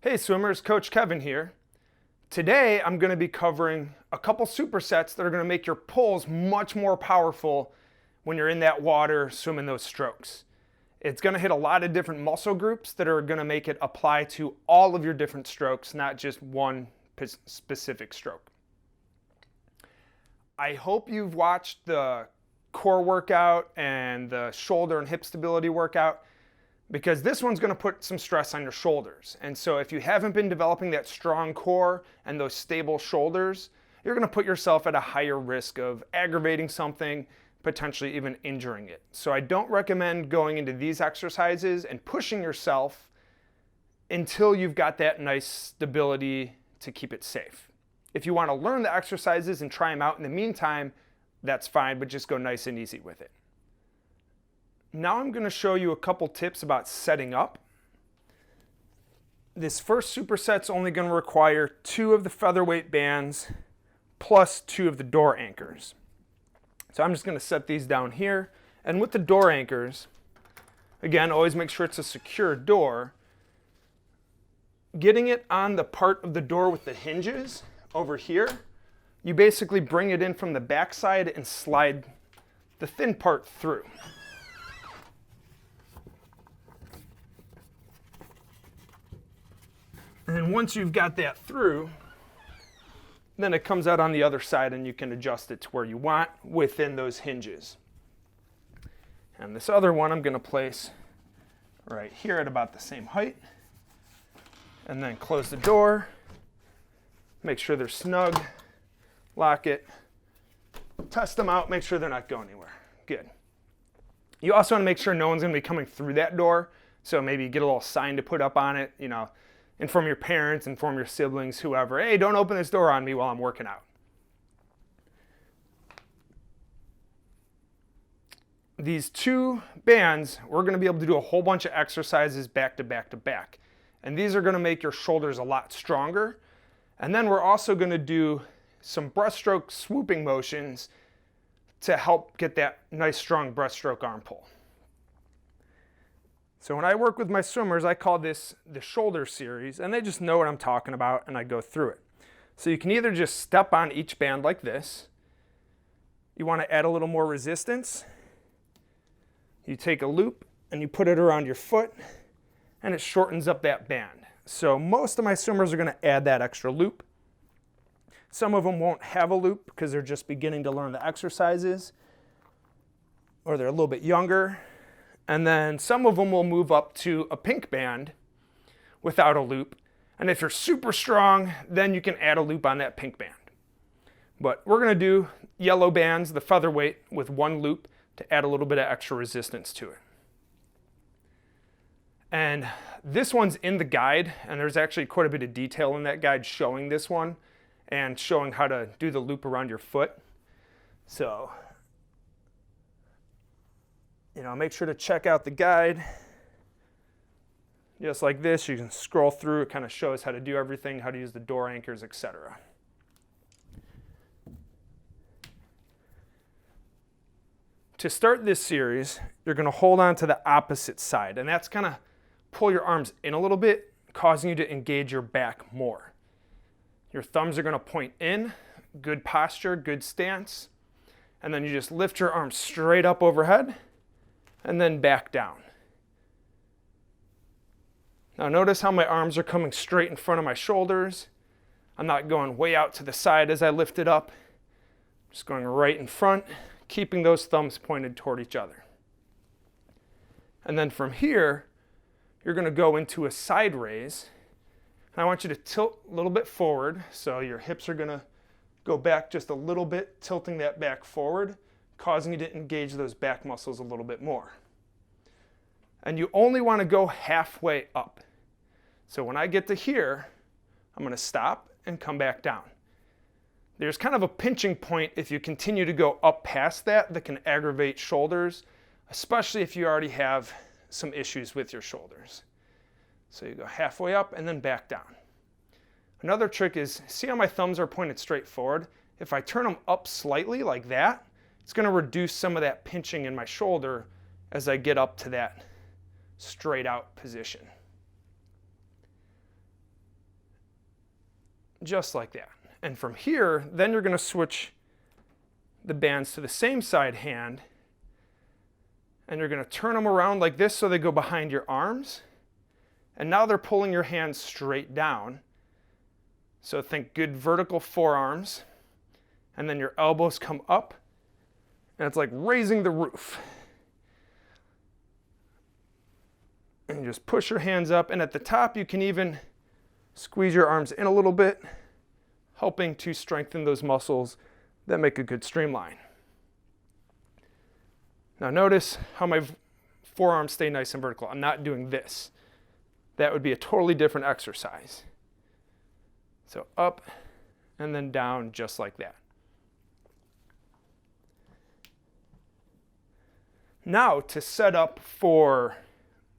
Hey swimmers, Coach Kevin here. Today I'm going to be covering a couple supersets that are going to make your pulls much more powerful when you're in that water swimming those strokes. It's going to hit a lot of different muscle groups that are going to make it apply to all of your different strokes, not just one specific stroke. I hope you've watched the core workout and the shoulder and hip stability workout, because this one's going to put some stress on your shoulders. And so if you haven't been developing that strong core and those stable shoulders, you're going to put yourself at a higher risk of aggravating something, potentially even injuring it. So I don't recommend going into these exercises and pushing yourself until you've got that nice stability to keep it safe. If you want to learn the exercises and try them out in the meantime, that's fine, but just go nice and easy with it. Now I'm going to show you a couple tips about setting up. This first superset's only going to require 2 of the featherweight bands plus 2 of the door anchors. So I'm just going to set these down here. And with the door anchors, again, always make sure it's a secure door. Getting it on the part of the door with the hinges over here, you basically bring it in from the backside and slide the thin part through. And then once you've got that through, then it comes out on the other side and you can adjust it to where you want within those hinges. And this other one I'm going to place right here at about the same height. And then close the door, make sure they're snug, lock it, test them out, make sure they're not going anywhere. Good. You also want to make sure no one's going to be coming through that door. So maybe get a little sign to put up on it, inform your parents, inform your siblings, whoever. Hey, don't open this door on me while I'm working out. These 2 bands, we're going to be able to do a whole bunch of exercises back to back to back. And these are going to make your shoulders a lot stronger. And then we're also going to do some breaststroke swooping motions to help get that nice strong breaststroke arm pull. So when I work with my swimmers, I call this the shoulder series, and they just know what I'm talking about, and I go through it. So you can either just step on each band like this. You want to add a little more resistance. You take a loop and you put it around your foot, and it shortens up that band. So most of my swimmers are going to add that extra loop. Some of them won't have a loop because they're just beginning to learn the exercises, or they're a little bit younger. And then some of them will move up to a pink band without a loop. And if you're super strong, then you can add a loop on that pink band. But we're going to do yellow bands, the featherweight, with 1 loop to add a little bit of extra resistance to it. And this one's in the guide, and there's actually quite a bit of detail in that guide showing this one and showing how to do the loop around your foot. So make sure to check out the guide. Just like this, you can scroll through. It kind of shows how to do everything, how to use the door anchors, etc. To start this series, you're going to hold on to the opposite side, and that's going to pull your arms in a little bit, causing you to engage your back more. Your thumbs are going to point in, good posture, good stance, and then you just lift your arms straight up overhead and then back down. Now notice how my arms are coming straight in front of my shoulders. I'm not going way out to the side as I lift it up. I'm just going right in front, keeping those thumbs pointed toward each other. And then from here, you're going to go into a side raise. And I want you to tilt a little bit forward, so your hips are going to go back just a little bit, tilting that back forward, causing you to engage those back muscles a little bit more. And you only want to go halfway up. So when I get to here, I'm going to stop and come back down. There's kind of a pinching point if you continue to go up past that can aggravate shoulders, especially if you already have some issues with your shoulders. So you go halfway up and then back down. Another trick is, see how my thumbs are pointed straight forward? If I turn them up slightly like that, it's going to reduce some of that pinching in my shoulder as I get up to that straight out position. just like that. And from here, then you're going to switch the bands to the same side hand, and you're going to turn them around like this so they go behind your arms. And now they're pulling your hands straight down. So think good vertical forearms, and then your elbows come up, and it's like raising the roof. And you just push your hands up, and at the top you can even squeeze your arms in a little bit, helping to strengthen those muscles that make a good streamline. Now notice how my forearms stay nice and vertical. I'm not doing this. That would be a totally different exercise. So up and then down just like that. Now to set up for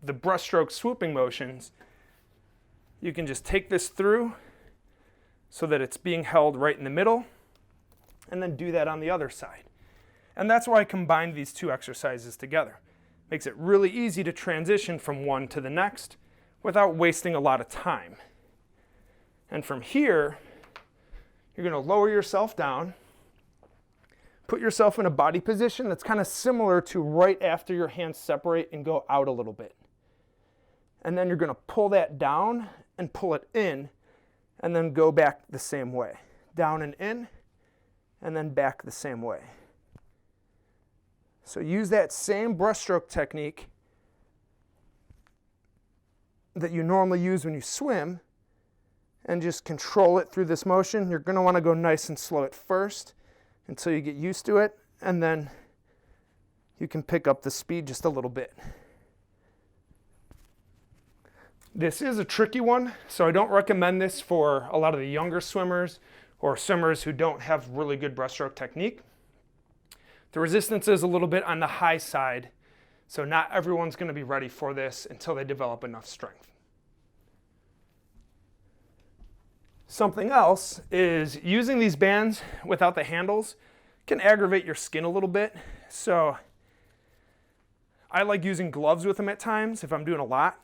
the breaststroke swooping motions, you can just take this through so that it's being held right in the middle, and then do that on the other side. And that's why I combined these two exercises together. Makes it really easy to transition from one to the next without wasting a lot of time. And from here, you're going to lower yourself down, put yourself in a body position that's kind of similar to right after your hands separate and go out a little bit. And then you're going to pull that down and pull it in, and then go back the same way. Down and in, and then back the same way. So use that same breaststroke technique that you normally use when you swim, and just control it through this motion. You're going to want to go nice and slow at first until you get used to it, and then you can pick up the speed just a little bit. This is a tricky one, so I don't recommend this for a lot of the younger swimmers or swimmers who don't have really good breaststroke technique. The resistance is a little bit on the high side, so not everyone's going to be ready for this until they develop enough strength. Something else is using these bands without the handles can aggravate your skin a little bit. So I like using gloves with them at times if I'm doing a lot.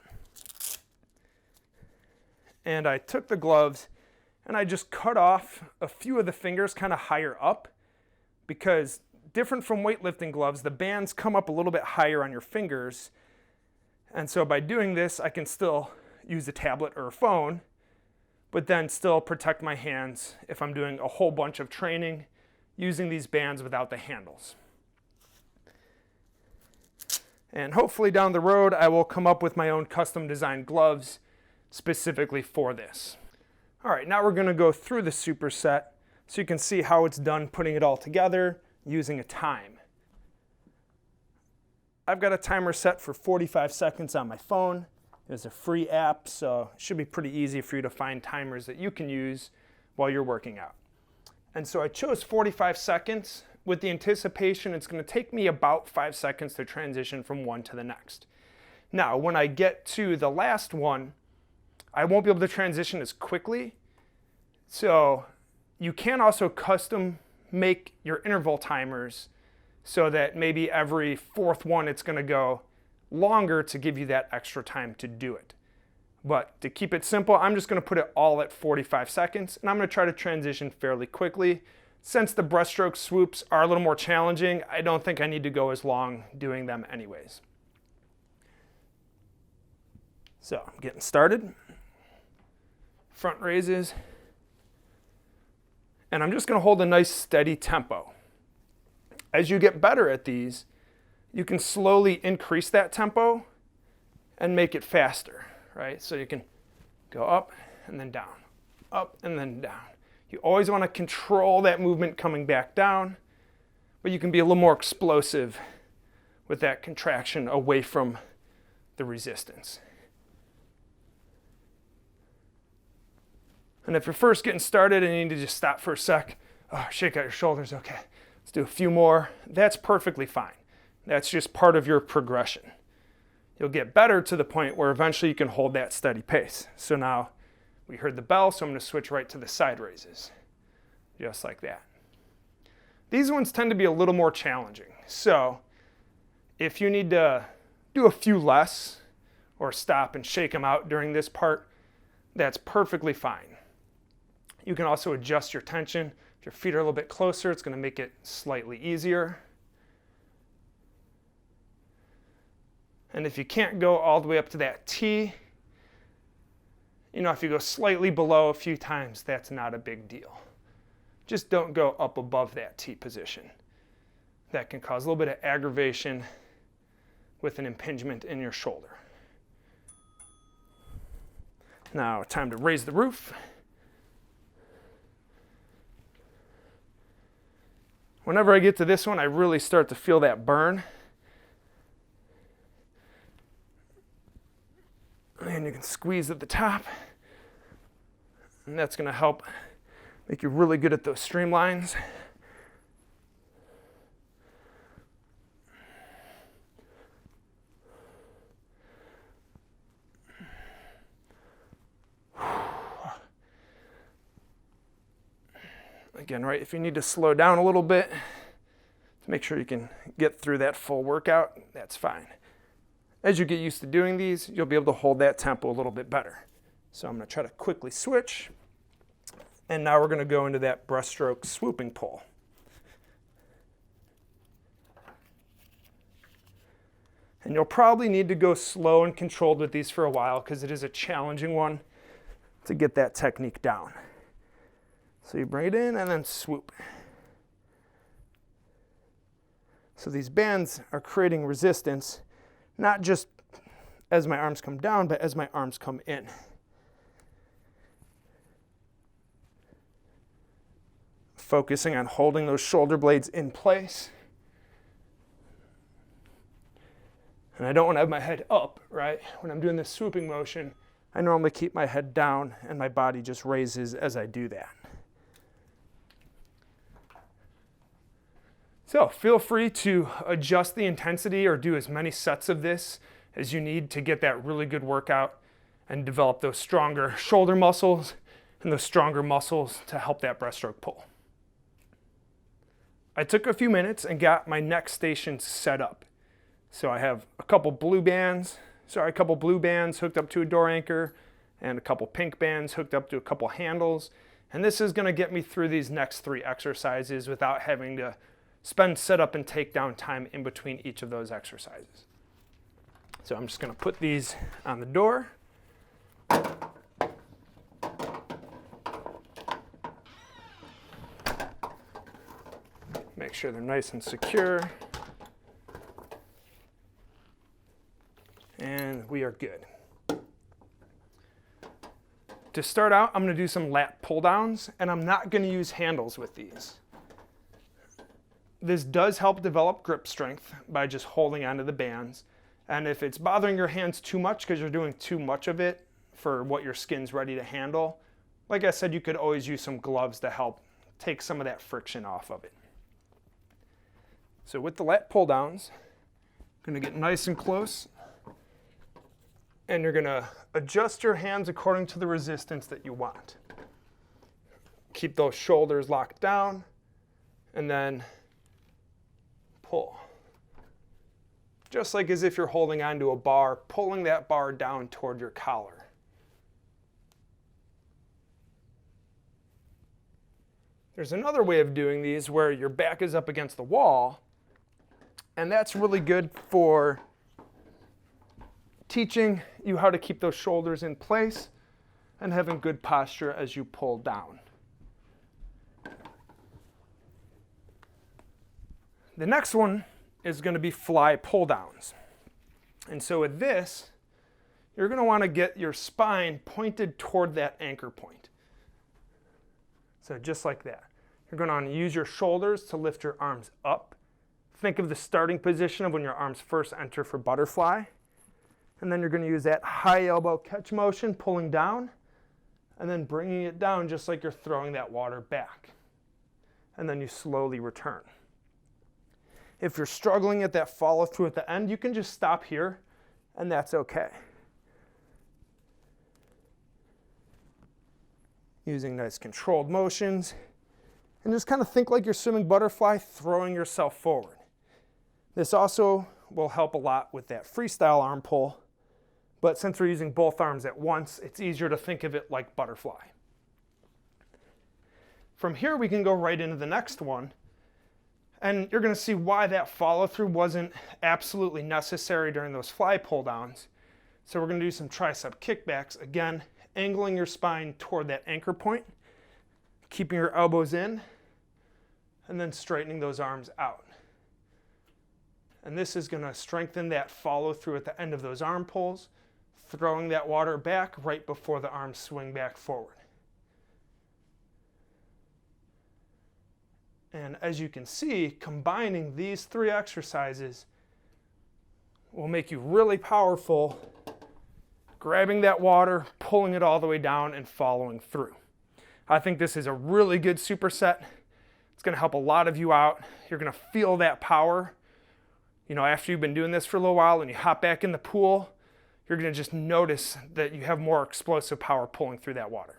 And I took the gloves and I just cut off a few of the fingers kind of higher up, because different from weightlifting gloves, the bands come up a little bit higher on your fingers. And so by doing this, I can still use a tablet or a phone, but then still protect my hands if I'm doing a whole bunch of training using these bands without the handles. And hopefully down the road, I will come up with my own custom designed gloves specifically for this. All right, now we're going to go through the superset so you can see how it's done putting it all together using a time. I've got a timer set for 45 seconds on my phone. It's a free app, so it should be pretty easy for you to find timers that you can use while you're working out. And so I chose 45 seconds with the anticipation it's going to take me about 5 seconds to transition from one to the next. Now, when I get to the last one, I won't be able to transition as quickly. So you can also custom make your interval timers so that maybe every fourth one it's going to go longer to give you that extra time to do it. But to keep it simple, I'm just going to put it all at 45 seconds, and I'm going to try to transition fairly quickly. Since the breaststroke swoops are a little more challenging, I don't think I need to go as long doing them anyways. So I'm getting started. Front raises. And I'm just going to hold a nice steady tempo. As you get better at these, you can slowly increase that tempo and make it faster, right? So you can go up and then down, up and then down. You always want to control that movement coming back down, but you can be a little more explosive with that contraction away from the resistance. And if you're first getting started and you need to just stop for a sec, shake out your shoulders, okay, let's do a few more, that's perfectly fine. That's just part of your progression. You'll get better to the point where eventually you can hold that steady pace. So now we heard the bell, so I'm going to switch right to the side raises, just like that. These ones tend to be a little more challenging. So if you need to do a few less or stop and shake them out during this part, that's perfectly fine. You can also adjust your tension. If your feet are a little bit closer, it's going to make it slightly easier. And if you can't go all the way up to that T, if you go slightly below a few times, that's not a big deal. Just don't go up above that T position. That can cause a little bit of aggravation with an impingement in your shoulder. Now, time to raise the roof. Whenever I get to this one, I really start to feel that burn. And you can squeeze at the top. And that's going to help make you really good at those streamlines. Again, right, if you need to slow down a little bit to make sure you can get through that full workout, that's fine. As you get used to doing these, you'll be able to hold that tempo a little bit better. So I'm going to try to quickly switch. And now we're going to go into that breaststroke swooping pull. And you'll probably need to go slow and controlled with these for a while because it is a challenging one to get that technique down. So you bring it in and then swoop. So these bands are creating resistance, not just as my arms come down, but as my arms come in. Focusing on holding those shoulder blades in place. And I don't want to have my head up, right? When I'm doing this swooping motion, I normally keep my head down and my body just raises as I do that. So feel free to adjust the intensity or do as many sets of this as you need to get that really good workout and develop those stronger shoulder muscles and those stronger muscles to help that breaststroke pull. I took a few minutes and got my next station set up. So I have a couple blue bands hooked up to a door anchor and a couple pink bands hooked up to a couple handles. And this is going to get me through these next 3 exercises without having to spend setup and takedown time in between each of those exercises. So I'm just going to put these on the door. Make sure they're nice and secure. And we are good. To start out, I'm going to do some lat pull downs, and I'm not going to use handles with these. This does help develop grip strength by just holding onto the bands. And if it's bothering your hands too much because you're doing too much of it for what your skin's ready to handle, like I said, you could always use some gloves to help take some of that friction off of it. So with the lat pull downs, I'm going to get nice and close. And you're going to adjust your hands according to the resistance that you want. Keep those shoulders locked down and then pull. Just like as if you're holding onto a bar, pulling that bar down toward your collar. There's another way of doing these where your back is up against the wall, and that's really good for teaching you how to keep those shoulders in place and having good posture as you pull down. The next one is going to be fly pull downs. And so with this, you're going to want to get your spine pointed toward that anchor point. So just like that. You're going to want to use your shoulders to lift your arms up. Think of the starting position of when your arms first enter for butterfly. And then you're going to use that high elbow catch motion, pulling down, and then bringing it down just like you're throwing that water back. And then you slowly return. If you're struggling at that follow through at the end, you can just stop here, and that's okay. Using nice controlled motions, and just kind of think like you're swimming butterfly, throwing yourself forward. This also will help a lot with that freestyle arm pull, but since we're using both arms at once, it's easier to think of it like butterfly. From here, we can go right into the next one. And you're going to see why that follow through wasn't absolutely necessary during those fly pull downs. So we're going to do some tricep kickbacks. Again, angling your spine toward that anchor point, keeping your elbows in, and then straightening those arms out. And this is going to strengthen that follow through at the end of those arm pulls, throwing that water back right before the arms swing back forward. And as you can see, combining these 3 exercises will make you really powerful, grabbing that water, pulling it all the way down, and following through. I think this is a really good superset. It's going to help a lot of you out. You're going to feel that power. You know, after you've been doing this for a little while and you hop back in the pool, you're going to just notice that you have more explosive power pulling through that water.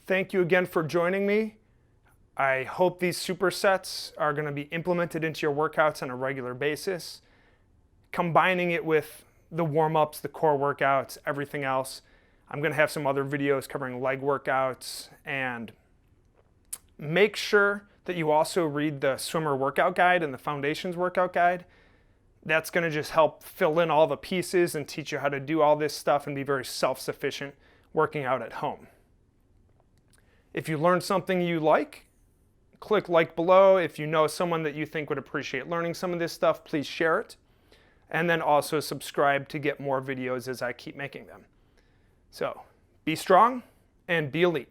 Thank you again for joining me. I hope these supersets are going to be implemented into your workouts on a regular basis. Combining it with the warm-ups, the core workouts, everything else. I'm going to have some other videos covering leg workouts, and make sure that you also read the swimmer workout guide and the foundations workout guide. That's going to just help fill in all the pieces and teach you how to do all this stuff and be very self-sufficient working out at home. If you learned something you like, click like below. If you know someone that you think would appreciate learning some of this stuff, please share it. And then also subscribe to get more videos as I keep making them. So, be strong and be elite.